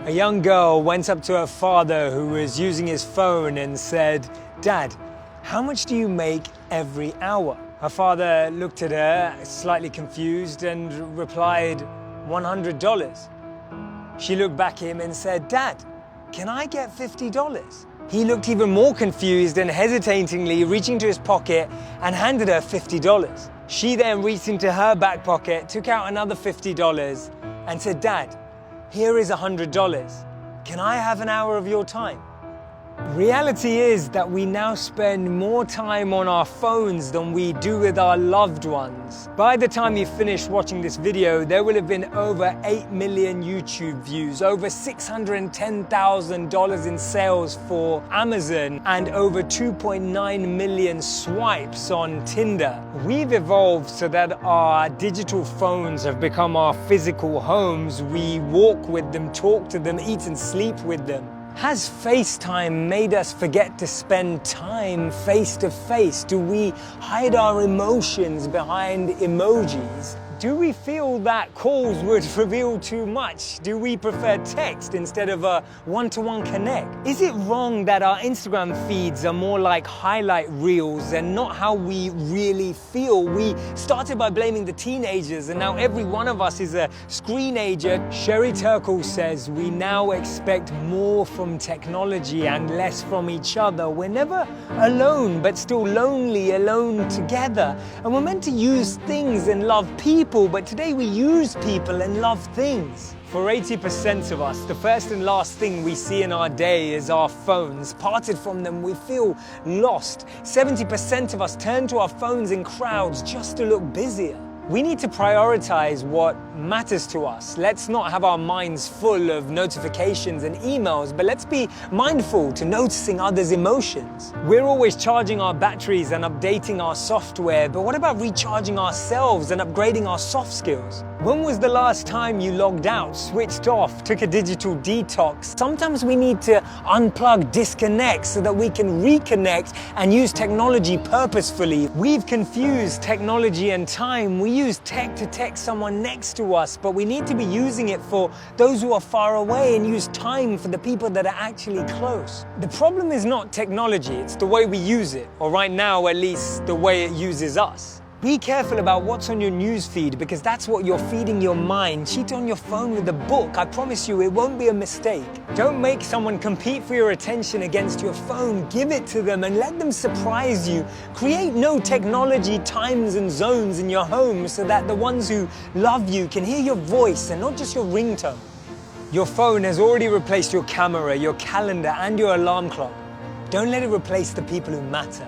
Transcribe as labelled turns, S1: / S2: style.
S1: A young girl went up to her father who was using his phone and said, "Dad, how much do you make every hour?" Her father looked at her, slightly confused, and replied, $100. She looked back at him and said, "Dad, can I get $50? He looked even more confused and hesitatingly reaching to his pocket and handed her $50. She then reached into her back pocket, took out another $50 and said, "Dad, here is $100. Can I have an hour of your time?" Reality is that we now spend more time on our phones than we do with our loved ones. By the time you finish watching this video, there will have been over 8 million YouTube views, over $610,000 in sales for Amazon, and over 2.9 million swipes on Tinder. We've evolved so that our digital phones have become our physical homes. We walk with them, talk to them, eat and sleep with them. Has FaceTime made us forget to spend time face to face? Do we hide our emotions behind emojis? Do we feel that calls would reveal too much? Do we prefer text instead of a one-to-one connect? Is it wrong that our Instagram feeds are more like highlight reels and not how we really feel? We started by blaming the teenagers and now every one of us is a screenager. Sherry Turkle says we now expect more from technology and less from each other. We're never alone, but still lonely, alone together. And we're meant to use things and love people, but today we use people and love things. For 80% of us, the first and last thing we see in our day is our phones. Parted from them, we feel lost. 70% of us turn to our phones in crowds just to look busier. We need to prioritize what matters to us. Let's not have our minds full of notifications and emails, but let's be mindful to noticing others' emotions. We're always charging our batteries and updating our software, but what about recharging ourselves and upgrading our soft skills? When was the last time you logged out, switched off, took a digital detox? Sometimes we need to unplug, disconnect so that we can reconnect and use technology purposefully. We've confused technology and time. We use tech to text someone next to us, but we need to be using it for those who are far away and use time for the people that are actually close. The problem is not technology, it's the way we use it, or right now at least the way it uses us. Be careful about what's on your newsfeed because that's what you're feeding your mind. Cheat on your phone with a book. I promise you it won't be a mistake. Don't make someone compete for your attention against your phone. Give it to them and let them surprise you. Create no technology times and zones in your home so that the ones who love you can hear your voice and not just your ringtone. Your phone has already replaced your camera, your calendar, and your alarm clock. Don't let it replace the people who matter.